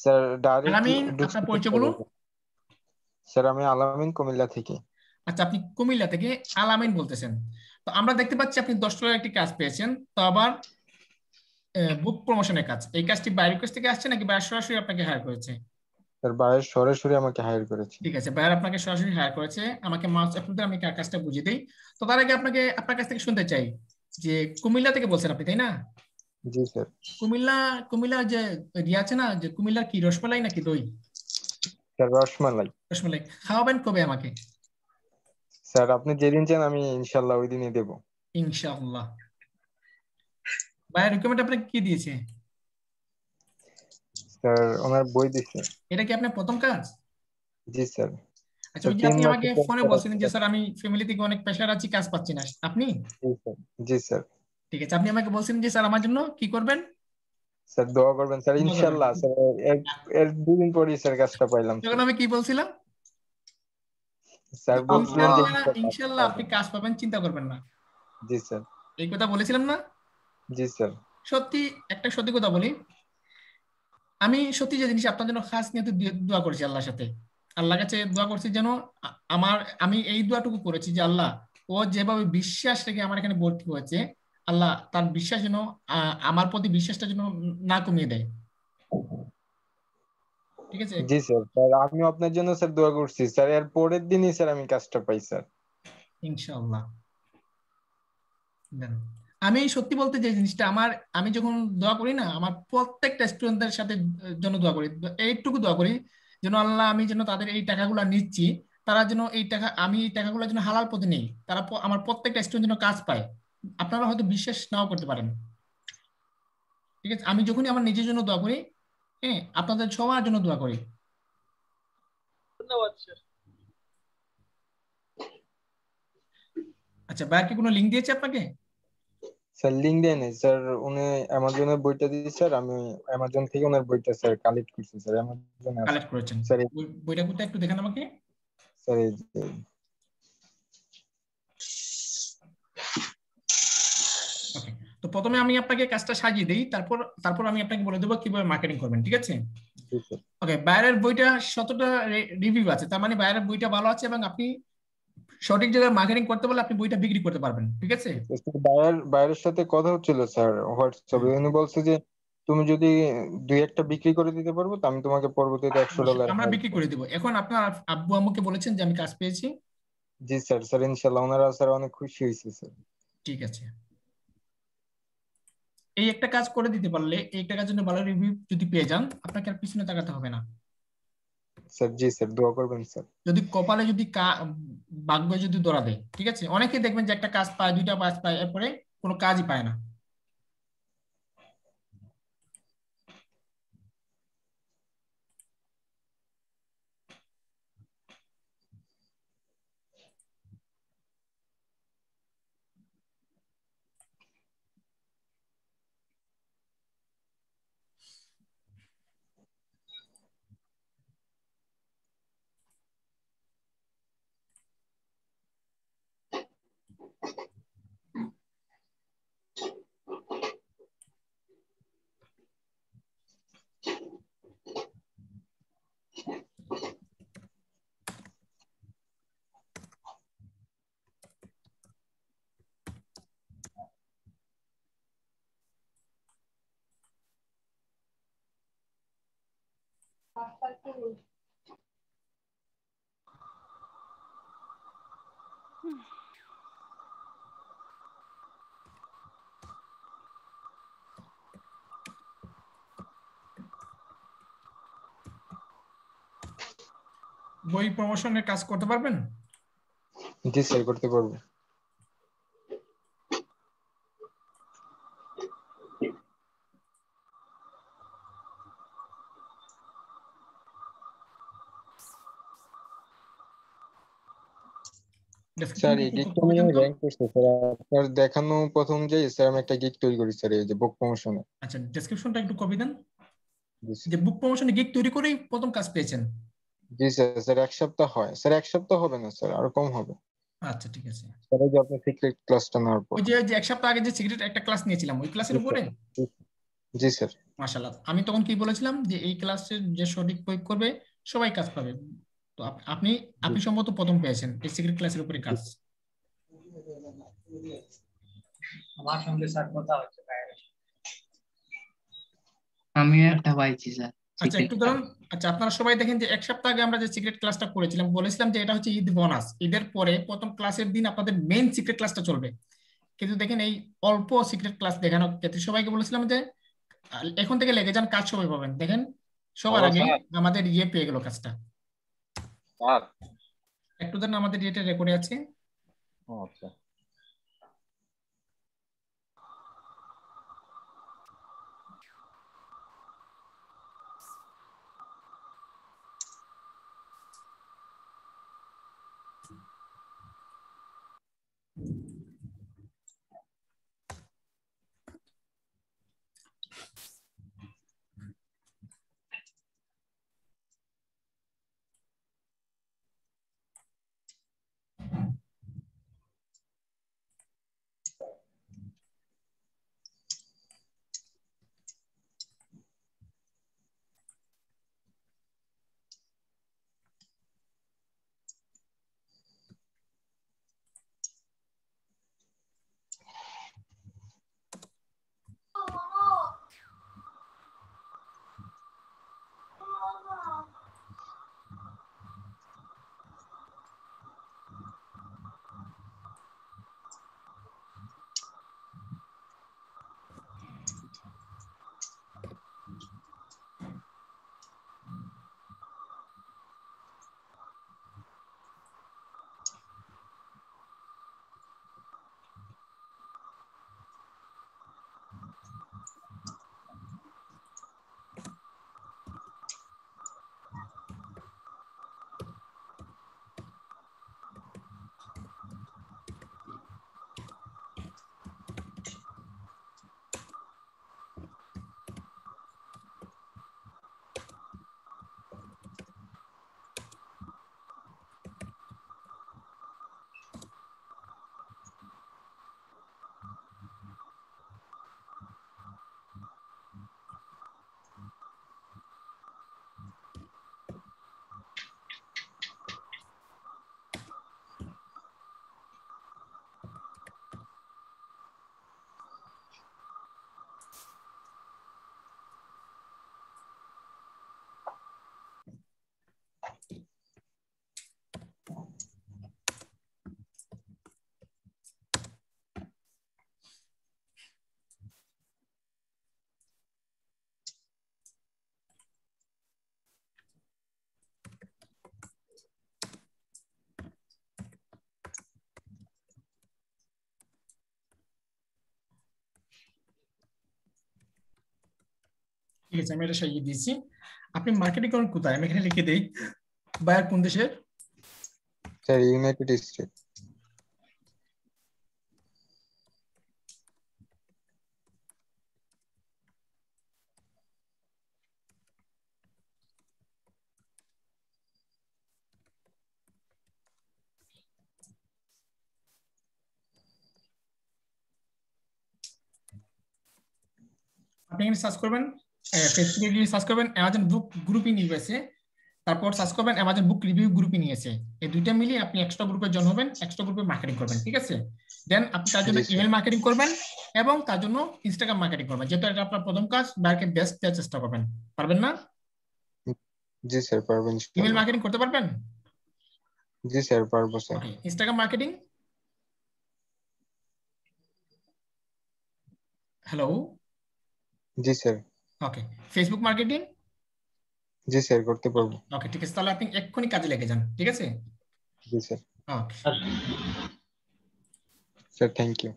Sir directly আলামিন, ঢুকছি আপনার পরিচয় বলুন। স্যার। আমি আলামিন, কুমিল্লা থেকে। আচ্ছা, আপনি কুমিল্লা থেকে আলামিন বলতেছেন। তো আমরা দেখতে পাচ্ছি আপনি $10 একটি কাজ পেয়েছেন, তো আবার বুক প্রমোশনের কাজ। এই কাজটি বাইরের কাছ থেকে আসছে নাকি বাইরে সরাসরি আপনাকে হায়ার করেছে? স্যার বাইরের সরাসরি আমাকে হায়ার করেছে। ঠিক আছে, বাইরে আপনাকে সরাসরি হায়ার করেছে। আমাকে মাস আপনাদের আমি কাজটা বুঝিয়ে দিই। তো তার আগে আপনাকে আপনার কাছ থেকে শুনতে চাই যে কুমিল্লা থেকে বলছেন আপনি, তাই না? জি স্যার। কুমিল্লা, কুমিল্লা যে ইয়ে আছে না, যে কুমিল্লার কি রসমালাই নাকি দই? স্যার রসমালাই। রসমালাই খাওয়াবেন কবে আমাকে? স্যার আপনি যেদিন চান আমি ইনশাল্লাহ ওই দিনই দেবো। ইনশাআল্লাহ। ভাইয়ের রিকমেন্ড আপনাকে কি দিয়েছে? স্যার ওনার বই দিছে। এটা কি আপনার প্রথম কাজ? জি স্যার। আচ্ছা, স্যার ওই যে তিন আপনি মাস আমাকে ফোনে বলছিলেন যে স্যার আমি ফ্যামিলি থেকে অনেক প্রেশার আছি, কাজ পাচ্ছি না, আপনি? জি স্যার। জি স্যার। ঠিক আছে, আপনি আমাকে বলছিলেন যে স্যার আমার জন্য কি করবেন? স্যার দোয়া করবেন স্যার, দোয়া করবেন। ইনশাল্লাহ স্যার। এর এর 2 দিন পরই স্যার কাজটা পাইলাম তখন স্যার। আমি কি বলছিলাম? স্যার বলছিলেন যে ইনশাল্লাহ, ইনশাল্লাহ আপনি ইনশাল্লাহ আপনি পারবেন। কাজ পাবেন, চিন্তা করবেন না। জি স্যার। এই কথা বলেছিলাম না? জি স্যার। সত্যি, একটা সত্যি কথা বলি, আমি সত্যি যে জিনিস আপনার জন্য খাস নিয়ে দোয়া করেছি আল্লাহর সাথে। আল্লাহর কাছে দোয়া করছি যেন আমার, আমি এই দোয়াটুকু করেছি যে আল্লাহ, ও যেভাবে বিশ্বাস রেখে আমার এখানে ভর্তি হয়েছে, আল্লাহ তার বিশ্বাস যেন আমার প্রতি বিশ্বাসটা যেন না কমিয়ে দেয়। ঠিক আছে। জি স্যার। স্যার আমিও আপনার জন্য স্যার দোয়া করছি স্যার, এর পরের দিনই স্যার আমি কাজটা পাই স্যার। ইনশাআল্লাহ। দেন। আমি সত্যি বলতে যে জিনিসটা আমার, আমি যখন দোয়া করি না, আমার প্রত্যেকটা স্টুডেন্টদের সাথে জন্য দোয়া করি, এইটুকু দোয়া করি যেন আল্লাহ, আমি যেন তাদের এই টাকাগুলো নিচ্ছি, তারা যেন এই টাকা, আমি এই টাকাগুলো যেন হালাল পথে নেই, তারা আমার প্রত্যেকটা স্টুডেন্ট যেন কাজ পায়। আপনারা হয়তো বিশ্বাস নাও করতে পারেন। ঠিক আছে, আমি যখনই আমার নিজের জন্য দোয়া করি, হ্যাঁ, আপনাদের সবার জন্য দোয়া করি। ধন্যবাদ স্যার। আচ্ছা, ভাইয়ার কি কোনো লিঙ্ক দিয়েছে আপনাকে? স্যার লিঙ্ক দেয় নাই স্যার। উনি অ্যামাজনের বইটা দিয়েছে স্যার, আমি অ্যামাজন থেকে ওনার বইটা স্যার কালেক্ট করছি স্যার, অ্যামাজনে আছে। কালেক্ট করেছেন? স্যার বইটা কোথায় একটু দেখেন আমাকে। স্যার এই যে। ওকে। তো প্রথমে আমি আপনাকে কাজটা সাজিয়ে দিই, তারপর তারপর আমি আপনাকে বলে দেবো কিভাবে মার্কেটিং করবেন, ঠিক আছে? জি স্যার। ওকে, বাইরের বইটা 17টা রিভিউ আছে, তার মানে বাইরের বইটা ভালো আছে এবং আপনি সঠিক জায়গায় মার্কেটিং করতে পারলে আপনি বইটা বিক্রি করতে পারবেন, ঠিক আছে? স্যার বাইরের সাথে কথা হচ্ছিল স্যার হুম। হোয়াটসঅ্যাপে। উনি বলছে যে তুমি যদি 2-1টা বিক্রি করে দিতে পারবো তো আমি তোমাকে পরবর্তীতে $100 আমরা হেল্প বিক্রি করবো। করে দিব। এখন আপনার আব্বু আম্মুকে বলেছেন যে আমি কাজ পেয়েছি? জি স্যার। স্যার ইনশাল্লাহ ওনারা স্যার অনেক খুশি হয়েছে স্যার। ঠিক আছে। এই একটা কাজ করে দিতে পারলে, এই একটা কাজের জন্য ভালো রিভিউ যদি পেয়ে যান, আপনাকে আর পিছনে তাকাতে হবে না। স্যার জি স্যার, দোয়া করবেন স্যার। যদি কপালে যদি ভাগ্য যদি ধরা দেয়, ঠিক আছে, অনেকেই দেখবেন যে একটা কাজ পায়, দুইটা কাজ পায়, এরপরে কোনো কাজই পায় না। বই প্রমোশনের কাজ করতে পারবেন? জি স্যার, করতে পারবো। স্যার ডেসক্রিপশনটা এই একটু গিগটা কপি দেন আমি তো। র্যাঙ্ক করছি স্যার। আপনার দেখানো প্রথম যে স্যার আমি একটা গিগ তৈরি করি স্যার, এই যে বুক প্রমোশনে। আচ্ছা, ডেসক্রিপশনটা একটু কপি দেন। জি যে স্যার। বুক প্রমোশনে গিগ তৈরি করেই প্রথম কাজ পেয়েছেন? জি স্যার। স্যার 1 সপ্তাহ হয় স্যার, 1 সপ্তাহ হবে না স্যার, আরো কম হবে। আচ্ছা, ঠিক আছে। স্যার এই যে আপনার সিক্রেট ক্লাসটা নেওয়ার পর। ওই যে যে এক সপ্তাহ আগে যে সিগারেট একটা ক্লাস নিয়েছিলাম, ওই জি ক্লাসের উপরে? স্যার। জি জি স্যার। মাশাআল্লাহ, আমি তখন কি বলেছিলাম যে এই ক্লাসের যে সঠিক প্রয়োগ করবে সবাই কাজ পাবে। তো আপনি জি আপনি সম্ভবত প্রথম পেয়েছেন এই সিক্রেট ক্লাসের উপরে জি। কাজ। আমার সঙ্গে স্যার কথা হচ্ছে বাইরে। আমিও একটা পাইছি স্যার আচ্ছা সিক্রেট একটু ক্লাস। ধরুন, আচ্ছা আপনারা সবাই দেখেন যে এক সপ্তাহ আগে আমরা যে সিক্রেট ক্লাসটা করেছিলাম, বলেছিলাম যে এটা হচ্ছে ঈদ বোনাস, ঈদের পরে প্রথম ক্লাসের দিন আপনাদের মেইন সিক্রেট ক্লাসটা চলবে। কিন্তু দেখেন এই অল্প সিক্রেট ক্লাস দেখানোর ক্ষেত্রে সবাইকে বলেছিলাম যে এখন থেকে লেগে যান, কাজ সবাই পাবেন। দেখেন সবার হ্যালো আগে স্যার। আমাদের ইয়ে পেয়ে গেল কাজটা। স্যার। একটু ধরেন আমাদের ইয়েটা রেকর্ডে আছে। ও আচ্ছা। ঠিক আছে, আমি এটা সাজিয়ে দিয়েছি। আপনি মার্কেটিং করেন কোথায়? আমি এখানে লিখে দেই, বায়ার কোন দেশের? Sir United state. আপনি এখানে সার্চ করবেন, ফেসবুকে গিয়ে সার্চ করবেন Amazon book group in USA, তারপর সার্চ করবেন Amazon book review group in USA. এই দুইটা মিলিয়ে আপনি এক্সট্রা গ্রুপে জয়েন হবেন, এক্সট্রা গ্রুপে মার্কেটিং করবেন, ঠিক আছে? দেন আপনি তার জন্য জি স্যার। ইমেল মার্কেটিং করবেন এবং তার জন্য ইনস্টাগ্রাম মার্কেটিং করবেন। যেহেতু এটা আপনার প্রথম কাজ, বাইরকে বেস্ট দেওয়ার চেষ্টা করবেন। পারবেন না? জি স্যার পারবো ইমেল ইনশাআল্লাহ। মার্কেটিং করতে পারবেন? জি স্যার পারবো স্যার। ওকে, ইনস্টাগ্রাম মার্কেটিং। হ্যালো। জি স্যার। ওকে, ফেসবুক মার্কেটিং। জি স্যার করতে পারবো। ওকে ঠিক আছে, তাহলে আপনি এক্ষুনি কাজে লেগে যান, ঠিক আছে? জি sir. Okay. Sir thank you.